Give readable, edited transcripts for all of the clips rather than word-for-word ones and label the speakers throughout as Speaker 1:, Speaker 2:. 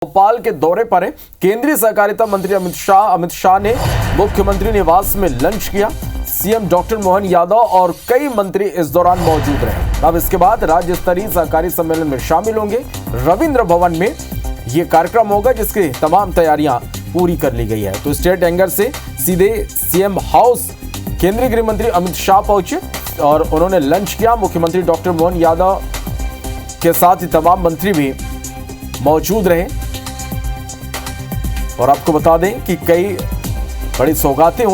Speaker 1: भोपाल के दौरे पर हैं केंद्रीय सहकारिता मंत्री अमित शाह ने मुख्यमंत्री निवास में लंच किया। सीएम डॉक्टर मोहन यादव और कई मंत्री इस दौरान मौजूद रहे। अब इसके बाद राज्य स्तरीय सहकारी सम्मेलन में शामिल होंगे। रविंद्र भवन में यह कार्यक्रम होगा जिसकी तमाम तैयारियां पूरी कर ली गई है। तो स्टेट एंगर से सीधे सीएम हाउस केंद्रीय गृह मंत्री अमित शाह पहुंचे और उन्होंने लंच किया। मुख्यमंत्री डॉक्टर मोहन यादव के साथ ही तमाम मंत्री भी मौजूद रहे। और आपको बता दें कि कई बड़ी सौगातें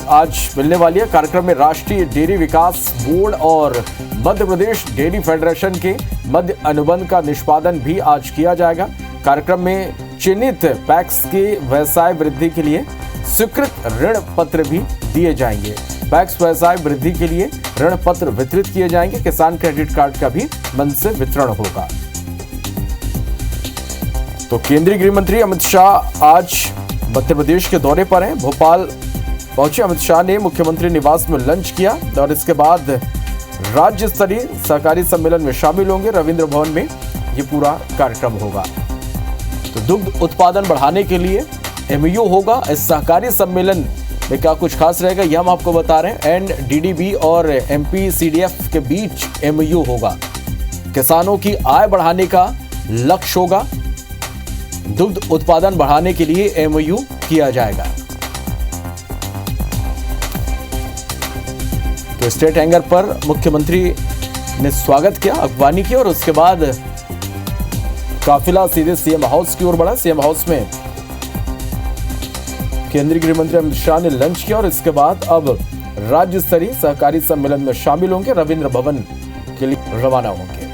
Speaker 1: आज मिलने वाली है। कार्यक्रम में राष्ट्रीय डेयरी विकास बोर्ड और मध्य प्रदेश डेयरी फेडरेशन के मध्य अनुबंध का निष्पादन भी आज किया जाएगा। कार्यक्रम में चिन्हित पैक्स के व्यवसाय वृद्धि के लिए स्वीकृत ऋण पत्र भी दिए जाएंगे। पैक्स व्यवसाय वृद्धि के लिए ऋण पत्र वितरित किए जाएंगे। किसान क्रेडिट कार्ड का भी मन से वितरण होगा। तो केंद्रीय गृह मंत्री अमित शाह आज मध्य प्रदेश के दौरे पर हैं। भोपाल पहुंचे अमित शाह ने मुख्यमंत्री निवास में लंच किया और इसके बाद राज्य स्तरीय सहकारी सम्मेलन में शामिल होंगे। रविंद्र भवन में ये पूरा कार्यक्रम होगा। तो दुग्ध उत्पादन बढ़ाने के लिए एमओयू होगा। इस सहकारी सम्मेलन में क्या कुछ खास रहेगा ये हम आपको बता रहे हैं। एनडीडीबी और एमपीसीडीएफ के बीच एमओयू होगा। किसानों की आय बढ़ाने का लक्ष्य होगा। दुग्ध उत्पादन बढ़ाने के लिए एमओयू किया जाएगा। तो स्टेट हैंगर पर मुख्यमंत्री ने स्वागत किया, अगवानी की और उसके बाद काफिला सीधे सीएम हाउस की ओर बढ़ा। सीएम हाउस में केंद्रीय गृह मंत्री अमित शाह ने लंच किया और इसके बाद अब राज्य स्तरीय सहकारी सम्मेलन में शामिल होंगे। रविंद्र भवन के लिए रवाना होंगे।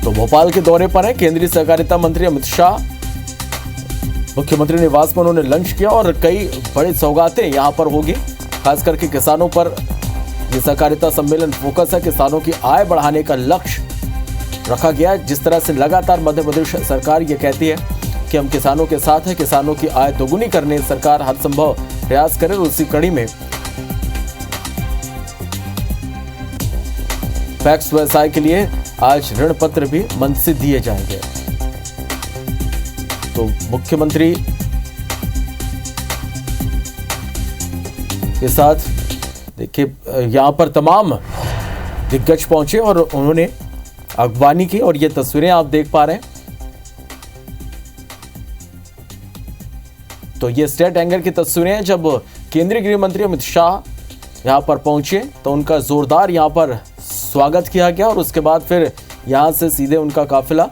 Speaker 1: तो भोपाल के दौरे पर है केंद्रीय सहकारिता मंत्री अमित शाह। मुख्यमंत्री निवास में उन्होंने लंच किया और कई बड़ी सौगातें यहां पर होगी। खास करके किसानों पर यह सहकारिता सम्मेलन फोकस है। किसानों की आय बढ़ाने का लक्ष्य रखा गया। जिस तरह से लगातार मध्य प्रदेश सरकार ये कहती है कि हम किसानों के साथ हैं, किसानों की आय दोगुनी करने सरकार हर संभव प्रयास करे। उसी कड़ी में पैक्स व्यवसाय के लिए आज ऋण पत्र भी मन से दिए जाएंगे। तो मुख्यमंत्री के साथ देखिए यहां पर तमाम दिग्गज पहुंचे और उन्होंने अगवानी की और ये तस्वीरें आप देख पा रहे हैं। तो ये स्टेट एंगर की तस्वीरें हैं। जब केंद्रीय गृह मंत्री अमित शाह यहां पर पहुंचे तो उनका जोरदार यहां पर स्वागत किया गया और उसके बाद फिर यहां से सीधे उनका काफिला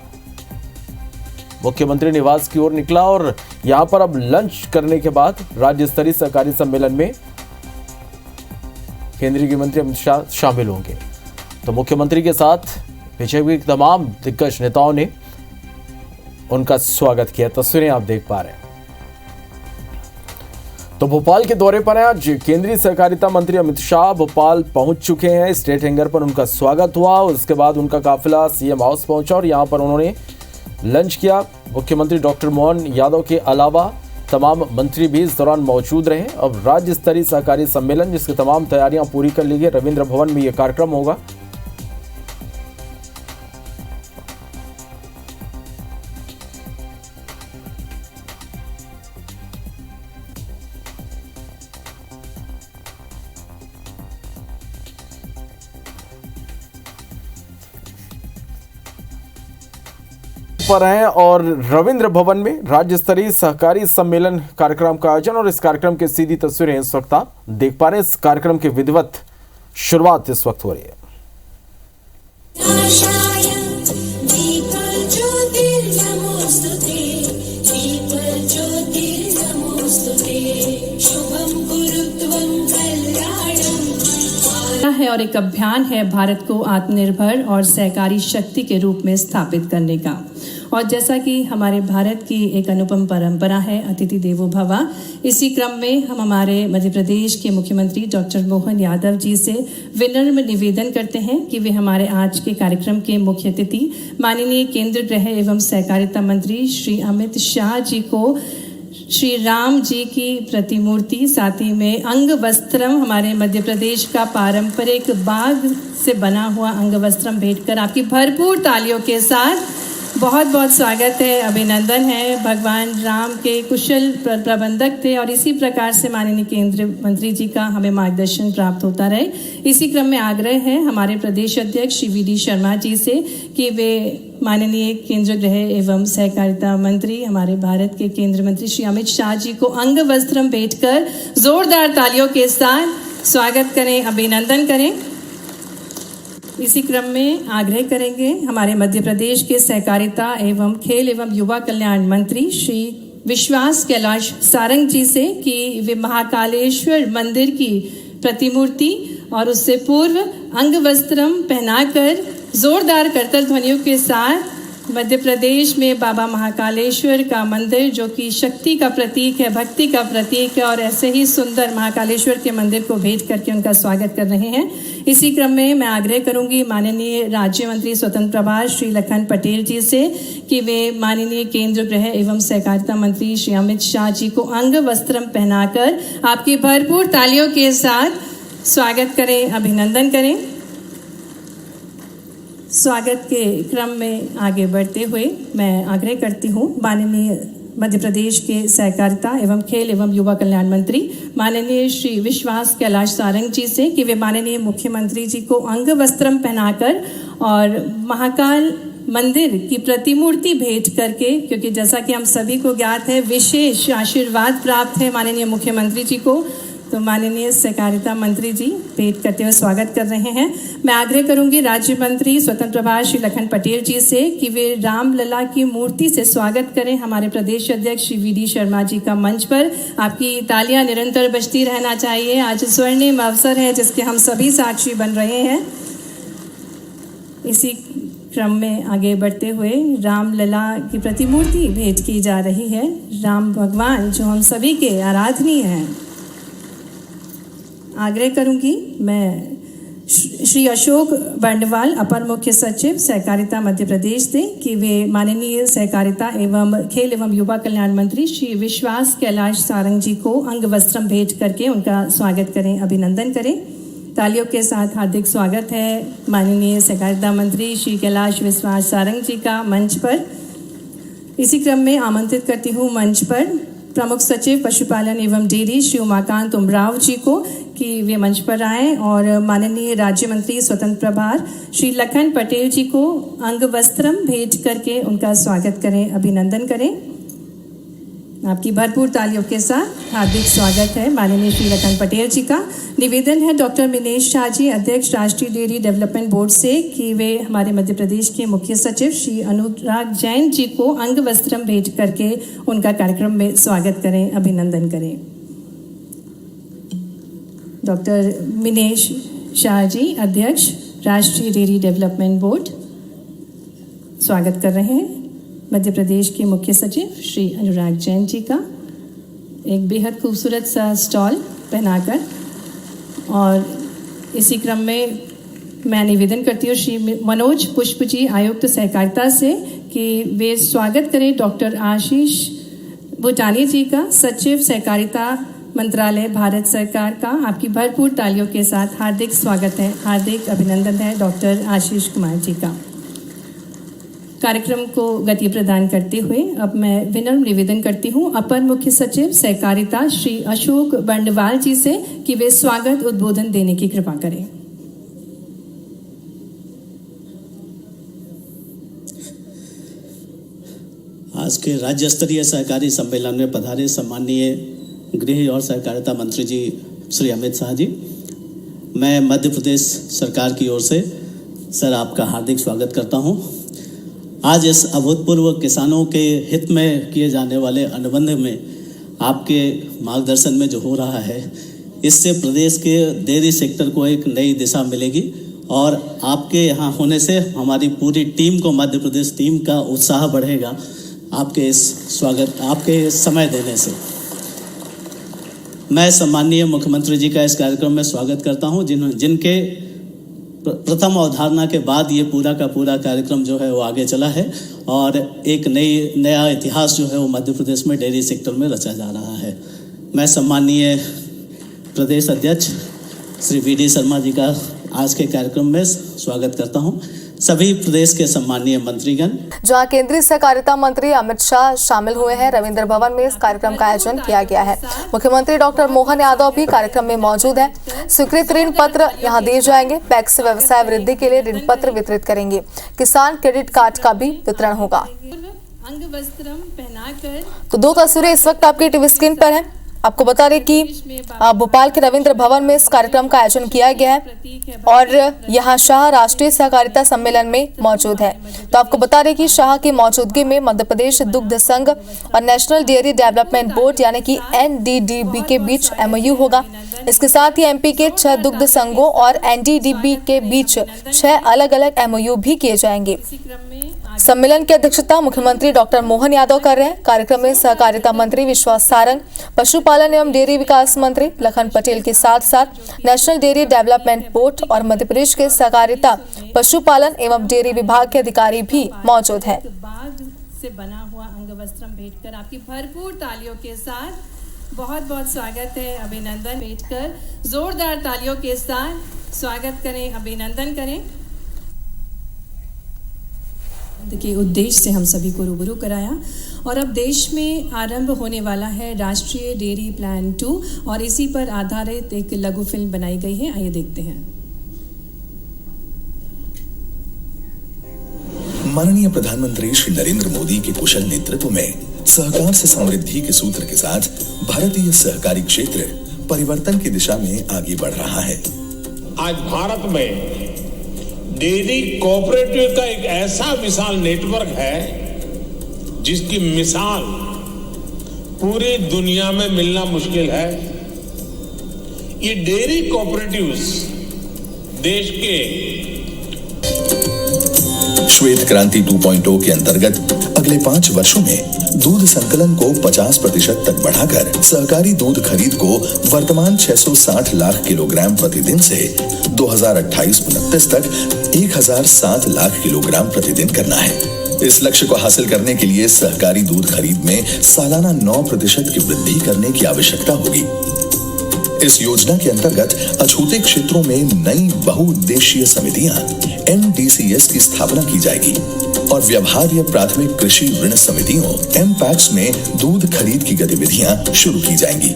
Speaker 1: मुख्यमंत्री निवास की ओर निकला और यहां पर अब लंच करने के बाद राज्य स्तरीय सहकारी सम्मेलन में केंद्रीय गृह मंत्री अमित शाह शामिल होंगे। तो मुख्यमंत्री के साथ बीजेपी के तमाम दिग्गज नेताओं ने उनका स्वागत किया। तस्वीरें आप देख पा रहे हैं। तो भोपाल के दौरे पर है आज केंद्रीय सहकारिता मंत्री अमित शाह भोपाल पहुंच चुके हैं। स्टेट हैंगर पर उनका स्वागत हुआ और उसके बाद उनका काफिला सीएम हाउस पहुंचा और यहां पर उन्होंने लंच किया। मुख्यमंत्री डॉक्टर मोहन यादव के अलावा तमाम मंत्री भी इस दौरान मौजूद रहे। अब राज्य स्तरीय सहकारी सम्मेलन जिसकी तमाम तैयारियां पूरी कर ली गई। रविंद्र भवन में यह कार्यक्रम होगा। पर हैं और रविंद्र भवन में राज्य स्तरीय सहकारी सम्मेलन कार्यक्रम का आयोजन और इस कार्यक्रम की सीधी तस्वीरें इस वक्त आप देख पा रहे हैं। इस कार्यक्रम की विधिवत शुरुआत इस वक्त हो रही है।
Speaker 2: है और एक अभियान है भारत को आत्मनिर्भर और सहकारी शक्ति के रूप में स्थापित करने का। और जैसा कि हमारे भारत की एक अनुपम परंपरा है अतिथि देवो भव, इसी क्रम में हम हमारे मध्य प्रदेश के मुख्यमंत्री डॉक्टर मोहन यादव जी से विनम्र निवेदन करते हैं कि वे हमारे आज के कार्यक्रम के मुख्य अतिथि माननीय केंद्रीय गृह एवं सहकारिता मंत्री श्री अमित शाह जी को श्री राम जी की प्रतिमूर्ति, साथ ही में अंग वस्त्रम, हमारे मध्य प्रदेश का पारंपरिक बाघ से बना हुआ अंग वस्त्रम भेंट कर आपकी भरपूर तालियों के साथ बहुत बहुत स्वागत है, अभिनंदन है। भगवान राम के कुशल प्रबंधक थे और इसी प्रकार से माननीय केंद्रीय मंत्री जी का हमें मार्गदर्शन प्राप्त होता रहे। इसी क्रम में आग्रह है हमारे प्रदेश अध्यक्ष श्री वी डी शर्मा जी से कि वे माननीय केंद्रीय गृह एवं सहकारिता मंत्री, हमारे भारत के केंद्रीय मंत्री श्री अमित शाह जी को अंग वस्त्रम भेंट कर जोरदार तालियों के साथ स्वागत करें, अभिनंदन करें। इसी क्रम में आग्रह करेंगे हमारे मध्य प्रदेश के सहकारिता एवं खेल एवं युवा कल्याण मंत्री श्री विश्वास कैलाश सारंग जी से कि वे महाकालेश्वर मंदिर की प्रतिमूर्ति और उससे पूर्व अंग वस्त्रम पहनाकर जोरदार करतल ध्वनियों के साथ मध्य प्रदेश में बाबा महाकालेश्वर का मंदिर, जो कि शक्ति का प्रतीक है, भक्ति का प्रतीक है, और ऐसे ही सुंदर महाकालेश्वर के मंदिर को भेंट करके उनका स्वागत कर रहे हैं। इसी क्रम में मैं आग्रह करूंगी माननीय राज्य मंत्री स्वतंत्र प्रभार श्री लखन पटेल जी से कि वे माननीय केंद्रीय गृह एवं सहकारिता मंत्री श्री अमित शाह जी को अंग वस्त्रम पहनाकर आपकी भरपूर तालियों के साथ स्वागत करें, अभिनंदन करें। स्वागत के क्रम में आगे बढ़ते हुए मैं आग्रह करती हूँ माननीय मध्य प्रदेश के सहकारिता एवं खेल एवं युवा कल्याण मंत्री माननीय श्री विश्वास कैलाश सारंग जी से कि वे माननीय मुख्यमंत्री जी को अंग वस्त्रम पहनाकर और महाकाल मंदिर की प्रतिमूर्ति भेंट करके, क्योंकि जैसा कि हम सभी को ज्ञात है विशेष आशीर्वाद प्राप्त है माननीय मुख्यमंत्री जी को, तो माननीय सहकारिता मंत्री जी भेंट करते हुए स्वागत कर रहे हैं। मैं आग्रह करूंगी राज्य मंत्री स्वतंत्र प्रभार श्री लखन पटेल जी से कि वे रामलला की मूर्ति से स्वागत करें हमारे प्रदेश अध्यक्ष श्री वी डी शर्मा जी का मंच पर। आपकी तालियां निरंतर बजती रहना चाहिए। आज स्वर्णिम अवसर है जिसके हम सभी साक्षी बन रहे हैं। इसी क्रम में आगे बढ़ते हुए रामलला की प्रतिमूर्ति भेंट की जा रही है। राम भगवान जो हम सभी के आराधनीय हैं। आग्रह करूंगी मैं श्री अशोक बंडवाल, अपर मुख्य सचिव सहकारिता मध्य प्रदेश से कि वे माननीय सहकारिता एवं खेल एवं युवा कल्याण मंत्री श्री विश्वास कैलाश सारंग जी को अंग वस्त्रम भेंट करके उनका स्वागत करें, अभिनंदन करें। तालियों के साथ हार्दिक स्वागत है माननीय सहकारिता मंत्री श्री कैलाश विश्वास सारंग जी का मंच पर। इसी क्रम में आमंत्रित करती हूँ मंच पर प्रमुख सचिव पशुपालन एवं डेयरी श्री उमाकांत उमराव जी को कि वे मंच पर आएँ और माननीय राज्य मंत्री स्वतंत्र प्रभार श्री लखन पटेल जी को अंग वस्त्रम भेंट करके उनका स्वागत करें, अभिनंदन करें। आपकी भरपूर तालियों के साथ हार्दिक स्वागत है माननीय श्री लखन पटेल जी का। निवेदन है डॉक्टर मिनेश शाह जी, अध्यक्ष राष्ट्रीय डेयरी डेवलपमेंट बोर्ड से कि वे हमारे मध्य प्रदेश के मुख्य सचिव श्री अनुराग जैन जी को अंग वस्त्रम भेंट करके उनका कार्यक्रम में स्वागत करें, अभिनंदन करें। डॉक्टर मिनेश शाह जी, अध्यक्ष राष्ट्रीय डेयरी डेवलपमेंट बोर्ड, स्वागत कर रहे हैं मध्य प्रदेश के मुख्य सचिव श्री अनुराग जैन जी का एक बेहद खूबसूरत सा स्टॉल पहनाकर। और इसी क्रम में मैं निवेदन करती हूँ श्री मनोज पुष्प जी, आयुक्त सहकारिता से कि वे स्वागत करें डॉक्टर आशीष भूटानी जी का, सचिव सहकारिता मंत्रालय भारत सरकार का। आपकी भरपूर तालियों के साथ हार्दिक स्वागत है, हार्दिक अभिनंदन है डॉक्टर आशीष कुमार जी का। कार्यक्रम को गति प्रदान करते हुए अब मैं विनम्र निवेदन करती हूँ अपर मुख्य सचिव सहकारिता श्री अशोक बंडवाल जी से कि वे स्वागत उद्बोधन देने की कृपा करें।
Speaker 3: आज के राज्य स्तरीय सहकारी सम्मेलन में पधारे सम्माननीय गृह और सहकारिता मंत्री जी श्री अमित शाह जी, मैं मध्य प्रदेश सरकार की ओर से सर आपका हार्दिक स्वागत करता हूं। आज इस अभूतपूर्व किसानों के हित में किए जाने वाले अनुबंध में आपके मार्गदर्शन में जो हो रहा है, इससे प्रदेश के डेयरी सेक्टर को एक नई दिशा मिलेगी और आपके यहाँ होने से हमारी पूरी टीम को, मध्य प्रदेश टीम का उत्साह बढ़ेगा आपके इस स्वागत, आपके समय देने से। मैं सम्माननीय मुख्यमंत्री जी का इस कार्यक्रम में स्वागत करता हूं, जिनके प्रथम अवधारणा के बाद ये पूरा का पूरा कार्यक्रम जो है वो आगे चला है और एक नया इतिहास जो है वो मध्य प्रदेश में डेयरी सेक्टर में रचा जा रहा है। मैं सम्माननीय प्रदेश अध्यक्ष श्री वी.डी. शर्मा जी का आज के कार्यक्रम में स्वागत करता हूं। सभी प्रदेश के सम्माननीय मंत्रीगण,
Speaker 4: जहां केंद्रीय सहकारिता मंत्री अमित शाह शामिल हुए हैं, रविंद्र भवन में इस कार्यक्रम का आयोजन किया गया है। मुख्यमंत्री डॉक्टर मोहन यादव भी कार्यक्रम में मौजूद हैं। स्वीकृत ऋण पत्र यहां दिए जाएंगे। पैक्स व्यवसाय वृद्धि के लिए ऋण पत्र वितरित करेंगे। किसान क्रेडिट कार्ड का भी वितरण होगा।
Speaker 2: अंग वस्त्रम पहनाकर
Speaker 4: तो दो तस्वीरें इस वक्त आपकी टीवी स्क्रीन पर है। आपको बता दें कि भोपाल के रविंद्र भवन में इस कार्यक्रम का आयोजन किया गया है और यहां शाह राष्ट्रीय सहकारिता सम्मेलन में मौजूद है। तो आपको बता दें कि शाह की मौजूदगी में मध्य प्रदेश दुग्ध संघ और नेशनल डेयरी डेवलपमेंट बोर्ड यानी कि NDDB के बीच MOU होगा। इसके साथ ही MP के 6 दुग्ध संघों और NDDB के बीच 6 अलग अलग MOU भी किए जाएंगे। सम्मेलन की अध्यक्षता मुख्यमंत्री डॉक्टर मोहन यादव कर रहे हैं। कार्यक्रम में सहकारिता मंत्री विश्वास सारंग, पशुपालन एवं डेयरी विकास मंत्री लखन पटेल के साथ साथ नेशनल डेयरी डेवलपमेंट बोर्ड और मध्य प्रदेश के सहकारिता, पशुपालन एवं डेयरी विभाग के अधिकारी भी मौजूद हैं।
Speaker 2: बाग से बना हुआ अंग वस्त्रम भेंट कर आपकी भरपूर तालियों के साथ बहुत बहुत स्वागत है। अभिनंदन भेंट कर जोरदार तालियों के साथ स्वागत करें, अभिनंदन करें। के उद्देश्य से हम सभी को रूबरू कराया और अब देश में आरंभ होने वाला है राष्ट्रीय डेयरी प्लान 2 और इसी पर आधारित एक लघु फिल्म बनाई गई है। आइए देखते हैं।
Speaker 5: माननीय प्रधानमंत्री श्री नरेंद्र मोदी के कुशल नेतृत्व में सहकार से समृद्धि के सूत्र के साथ भारतीय सहकारी क्षेत्र परिवर्तन की दिशा में आगे बढ़ रहा है।
Speaker 6: आज भारत में डेयरी कोऑपरेटिव का एक ऐसा विशाल नेटवर्क है जिसकी मिसाल पूरी दुनिया में मिलना मुश्किल है। ये डेयरी कोऑपरेटिव्स देश के
Speaker 5: श्वेत क्रांति 2.0 के अंतर्गत अगले 5 वर्षों में दूध संकलन को 50% तक बढ़ाकर सहकारी दूध खरीद को वर्तमान 660 लाख किलोग्राम प्रतिदिन से 2028-29 तक 1007 लाख किलोग्राम प्रतिदिन करना है। इस लक्ष्य को हासिल करने के लिए सहकारी दूध खरीद में सालाना 9% की वृद्धि करने की आवश्यकता होगी। इस योजना के अंतर्गत अछूते क्षेत्रों में नई बहुउद्देशीय समितियां NDCS की स्थापना की जाएगी और व्यवहार्य प्राथमिक कृषि ऋण समितियों MPACS में दूध खरीद की गतिविधियां शुरू की जाएंगी।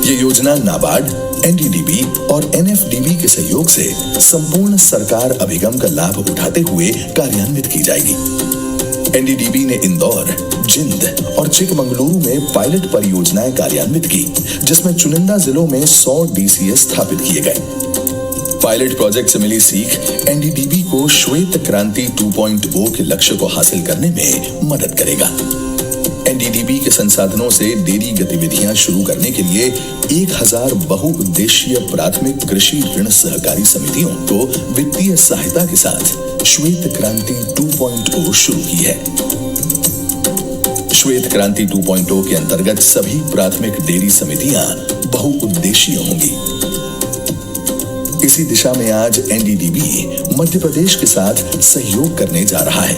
Speaker 5: ये योजना नाबार्ड, NDDB और NFDB के सहयोग से संपूर्ण सरकार अभिगम का लाभ उठाते हुए कार्यान्वित की जाएगी। NDDB ने इंदौर, जिंद और चिकमंगलुरु में पायलट परियोजनाएं कार्यान्वित की, जिसमें चुनिंदा जिलों में 100 DCS स्थापित किए गए। पायलट प्रोजेक्ट से मिली सीख NDDB को श्वेत क्रांति 2.0 के लक्ष्य को हासिल करने में मदद करेगा। NDDB के संसाधनों से डेयरी गतिविधियां शुरू करने के लिए 1000 बहुउद्देशीय प्राथमिक कृषि ऋण सहकारी समितियों को वित्तीय सहायता के साथ श्वेत क्रांति 2.0 शुरू की है। श्वेत क्रांति 2.0 के अंतर्गत सभी प्राथमिक डेयरी समितियां बहुउद्देशीय होंगी। इसी दिशा में आज NDDB मध्य प्रदेश के साथ सहयोग करने जा रहा है।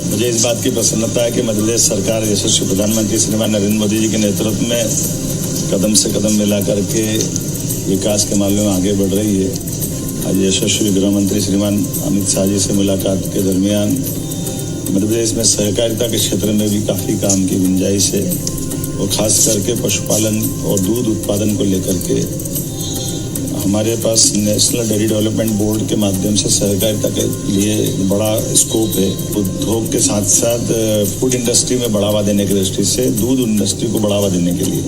Speaker 7: मुझे इस बात की प्रसन्नता है कि मध्य प्रदेश सरकार यशस्वी प्रधानमंत्री श्रीमान नरेंद्र मोदी जी के नेतृत्व में कदम से कदम मिला करके विकास के मामले में आगे बढ़ रही है। आज यशस्वी गृह मंत्री श्रीमान अमित शाह जी से मुलाकात के दरमियान मध्य प्रदेश में सहकारिता के क्षेत्र में भी काफ़ी काम की गुंजाइश है और खास करके पशुपालन और दूध उत्पादन को लेकर के हमारे पास नेशनल डेयरी डेवलपमेंट बोर्ड के माध्यम से सहकारिता के लिए बड़ा स्कोप है। उद्योग के साथ साथ फूड इंडस्ट्री में बढ़ावा देने की दृष्टि से दूध इंडस्ट्री को बढ़ावा देने के लिए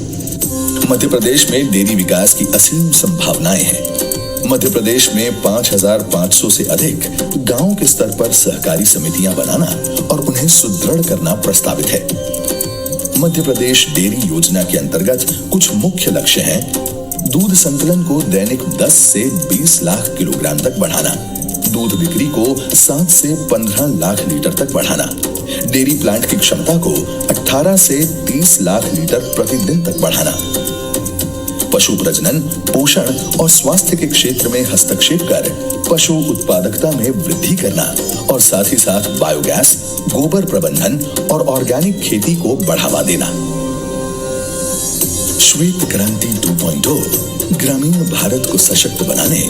Speaker 5: मध्य प्रदेश में डेयरी विकास की असीम संभावनाएं हैं। मध्य प्रदेश में 5,500 से अधिक गांव के स्तर पर सहकारी समितियां बनाना और उन्हें सुदृढ़ करना प्रस्तावित है। मध्य प्रदेश डेयरी योजना के अंतर्गत कुछ मुख्य लक्ष्य हैं। दूध संकलन को दैनिक 10 से 20 लाख किलोग्राम तक बढ़ाना, दूध बिक्री को 7 से 15 लाख लीटर तक बढ़ाना, डेयरी प्लांट की क्षमता को 18 से 30 लाख लीटर प्रतिदिन तक बढ़ाना, पशु प्रजनन, पोषण और स्वास्थ्य के क्षेत्र में हस्तक्षेप कर पशु उत्पादकता में वृद्धि करना और साथ ही साथ बायोगैस, गोबर प्रबंधन और ऑर्गेनिक खेती को बढ़ावा देना। श्वेत क्रांति 2.0 ग्रामीण भारत को सशक्त बनाने,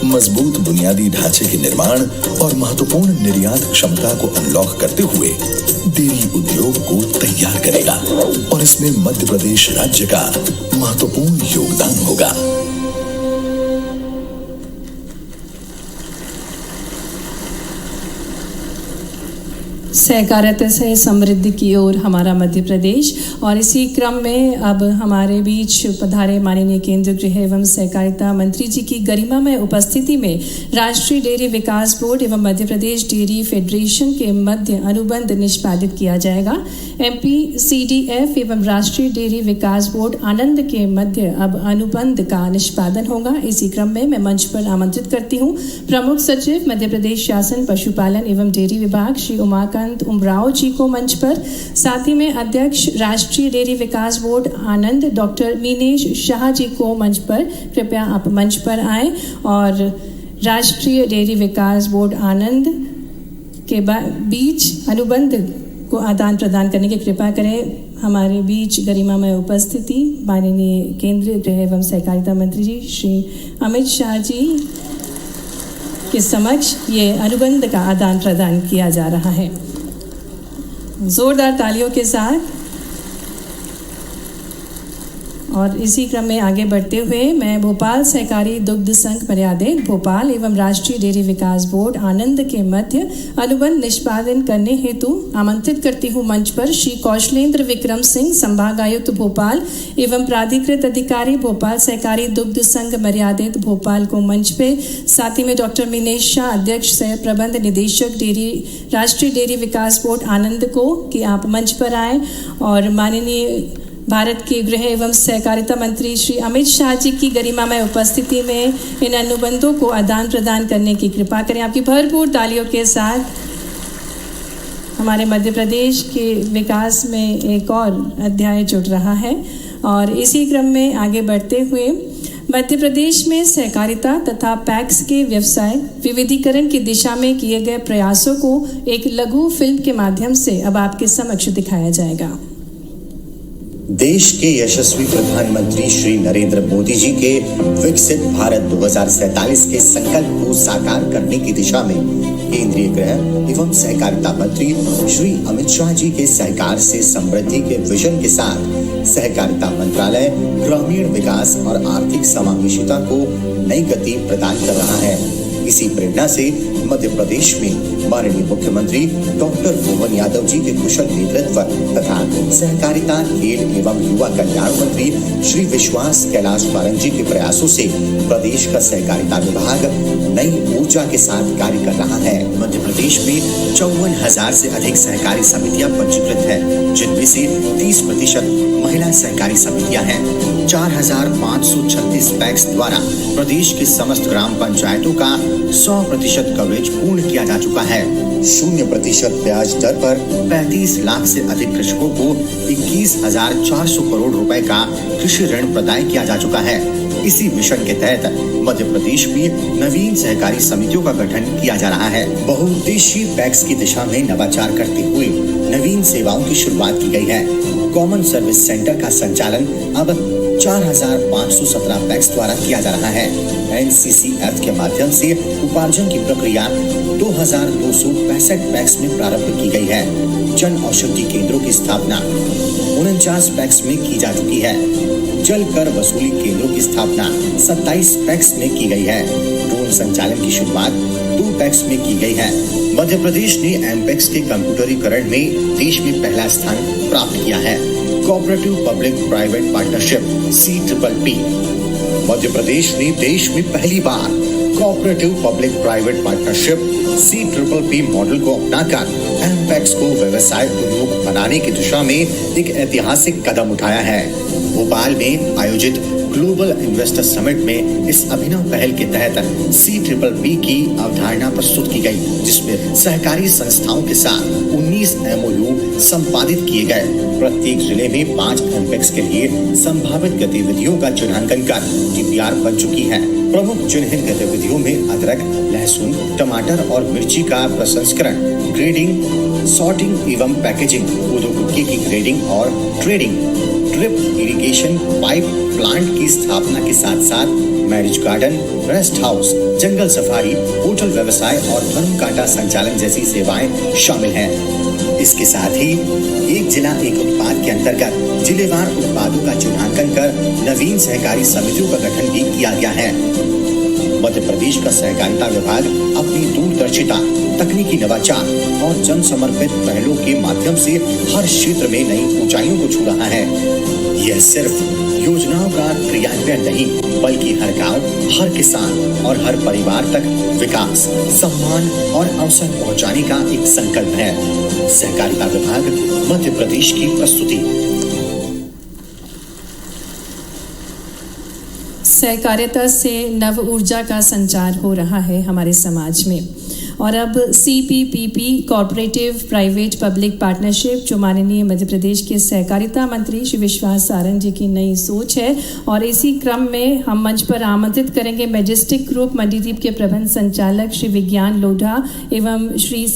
Speaker 5: मजबूत बुनियादी ढांचे के निर्माण और महत्वपूर्ण निर्यात क्षमता को अनलॉक करते हुए डेयरी उद्योग को तैयार करेगा और इसमें मध्य प्रदेश राज्य का महत्वपूर्ण योगदान होगा।
Speaker 2: सहकारिता से समृद्धि की ओर हमारा मध्य प्रदेश। और इसी क्रम में अब हमारे बीच पधारे माननीय केंद्रीय गृह एवं सहकारिता मंत्री जी की गरिमामय उपस्थिति में राष्ट्रीय डेयरी विकास बोर्ड एवं मध्य प्रदेश डेयरी फेडरेशन के मध्य अनुबंध निष्पादित किया जाएगा। MPCDF एवं राष्ट्रीय डेयरी विकास बोर्ड आनंद के मध्य अब अनुबंध का निष्पादन होगा। इसी क्रम में मैं मंच पर आमंत्रित करती हूँ प्रमुख सचिव मध्य प्रदेश शासन पशुपालन एवं डेयरी विभाग श्री उमाकांत उमराव जी को मंच पर, साथ ही में अध्यक्ष राष्ट्रीय डेयरी विकास बोर्ड आनंद डॉक्टर मीनेश शाह जी को मंच पर, कृपया आप मंच पर आएं और राष्ट्रीय डेयरी विकास बोर्ड आनंद के बीच अनुबंध को आदान प्रदान करने की कृपा करें। हमारे बीच गरिमामय उपस्थिति माननीय केंद्रीय गृह एवं सहकारिता मंत्री जी श्री अमित शाह जी के समक्ष ये अनुबंध का आदान प्रदान किया जा रहा है। जोरदार तालियों के साथ। और इसी क्रम में आगे बढ़ते हुए मैं भोपाल सहकारी दुग्ध संघ मर्यादित भोपाल एवं राष्ट्रीय डेयरी विकास बोर्ड आनंद के मध्य अनुबंध निष्पादन करने हेतु आमंत्रित करती हूँ मंच पर श्री कौशलेंद्र विक्रम सिंह, संभागायुक्त भोपाल एवं प्राधिकृत अधिकारी भोपाल सहकारी दुग्ध संघ मर्यादित भोपाल को मंच पे, साथ ही में डॉक्टर मीनेश शाह, अध्यक्ष सह प्रबंध निदेशक डेयरी राष्ट्रीय डेयरी विकास बोर्ड आनंद को कि आप मंच पर आए और माननीय भारत के गृह एवं सहकारिता मंत्री श्री अमित शाह जी की गरिमामय उपस्थिति में इन अनुबंधों को आदान प्रदान करने की कृपा करें। आपकी भरपूर तालियों के साथ। हमारे मध्य प्रदेश के विकास में एक और अध्याय जुड़ रहा है। और इसी क्रम में आगे बढ़ते हुए मध्य प्रदेश में सहकारिता तथा पैक्स के व्यवसाय विविधीकरण की दिशा में किए गए प्रयासों को एक लघु फिल्म के माध्यम से अब आपके समक्ष दिखाया जाएगा।
Speaker 8: देश के यशस्वी प्रधानमंत्री श्री नरेंद्र मोदी जी के विकसित भारत 2047 के संकल्प को साकार करने की दिशा में केंद्रीय गृह एवं सहकारिता मंत्री श्री अमित शाह जी के सहकार से समृद्धि के विजन के साथ सहकारिता मंत्रालय ग्रामीण विकास और आर्थिक समावेशिता को नई गति प्रदान कर रहा है। इसी प्रेरणा से मध्य प्रदेश में माननीय मुख्यमंत्री डॉक्टर मोहन यादव जी के कुशल नेतृत्व तथा सहकारिता, खेल एवं युवा कल्याण मंत्री श्री विश्वास कैलाश पारंग जी के प्रयासों से प्रदेश का सहकारिता विभाग नई ऊर्जा के साथ कार्य कर रहा है। मध्य प्रदेश में 54,000 से अधिक सहकारी समितियां पंजीकृत है, जिनमें से 30% महिला सहकारी समितियां हैं। 4,536 पैक्स द्वारा प्रदेश के समस्त ग्राम पंचायतों का 100% कवरेज पूर्ण किया जा चुका है। 0% ब्याज दर पर 35 लाख से अधिक कृषकों को 21,400 करोड़ रुपए का कृषि ऋण प्रदान किया जा चुका है। इसी मिशन के तहत मध्य प्रदेश में नवीन सहकारी समितियों का गठन किया जा रहा है। बहुउद्देशीय पैक्स की दिशा में नवाचार करते हुए नवीन सेवाओं की शुरुआत की गई है। कॉमन सर्विस सेंटर का संचालन अब 4,517 पैक्स द्वारा किया जा रहा है। NCCF के माध्यम से उपार्जन की प्रक्रिया 2,265 पैक्स में प्रारंभ की गई है। जन औषधि केंद्रों की स्थापना 49 पैक्स में की जा चुकी है। जल कर वसूली केंद्रों की स्थापना 27 पैक्स में की गई है। ड्रोन संचालन की शुरुआत 2 पैक्स में की गई है। मध्य प्रदेश ने एमपेक्स के कंप्यूटरीकरण में देश में पहला स्थान प्राप्त किया है। Cooperative public private partnership CPPP Madhya Pradesh ने देश में पहली बार cooperative public private partnership CPPP model को अपनाकर एमपेक्स को व्यवसाय उन्मुख बनाने की दिशा में एक ऐतिहासिक कदम उठाया है। भोपाल में आयोजित ग्लोबल इन्वेस्टर समिट में इस अभिनव पहल के तहत CBBB की अवधारणा प्रस्तुत की गई, जिसमें सहकारी संस्थाओं के साथ 19 MOU संपादित किए गए। प्रत्येक जिले में 5 एमपेक्स के लिए संभावित गतिविधियों का चिन्हांकन कर DPR बन चुकी है। प्रमुख चिन्हित गतिविधियों में अदरक, लहसुन, टमाटर और मिर्ची का प्रसंस्करण, ग्रेडिंग, सॉर्टिंग एवं पैकेजिंग, उद्योगिकी की ग्रेडिंग और trading, drip irrigation pipe plant की स्थापना के साथ साथ मैरिज गार्डन, रेस्ट हाउस, जंगल सफारी, होटल व्यवसाय और धर्म कांटा संचालन जैसी सेवाएं शामिल हैं। इसके साथ ही एक जिला एक उत्पाद के अंतर्गत जिलेवार उत्पादों का चिन्हांकन कर नवीन सहकारी समितियों का गठन भी किया गया है। मध्य प्रदेश का सहकारिता विभाग अपनी दूरदर्शिता, तकनीकी नवाचार और जन समर्पित पहलों के माध्यम से हर क्षेत्र में नई ऊंचाइयों को छू रहा है। यह सिर्फ योजनाओं का क्रियान्वयन नहीं, बल्कि हर गांव, हर किसान और हर परिवार तक विकास, सम्मान और अवसर पहुंचाने का एक संकल्प है। सहकारिता विभाग मध्य प्रदेश की प्रस्तुति।
Speaker 2: सहकारिता से नव ऊर्जा का संचार हो रहा है हमारे समाज में, और अब CPPP corporative private public partnership जो माननीय मध्य प्रदेश के सहकारिता मंत्री श्री विश्वास सारंग जी की नई सोच है। और इसी क्रम में हम मंच पर आमंत्रित करेंगे मैजेस्टिक ग्रुप मंडीदीप के प्रबंध संचालक श्री विज्ञान लोढ़ा एवं श्री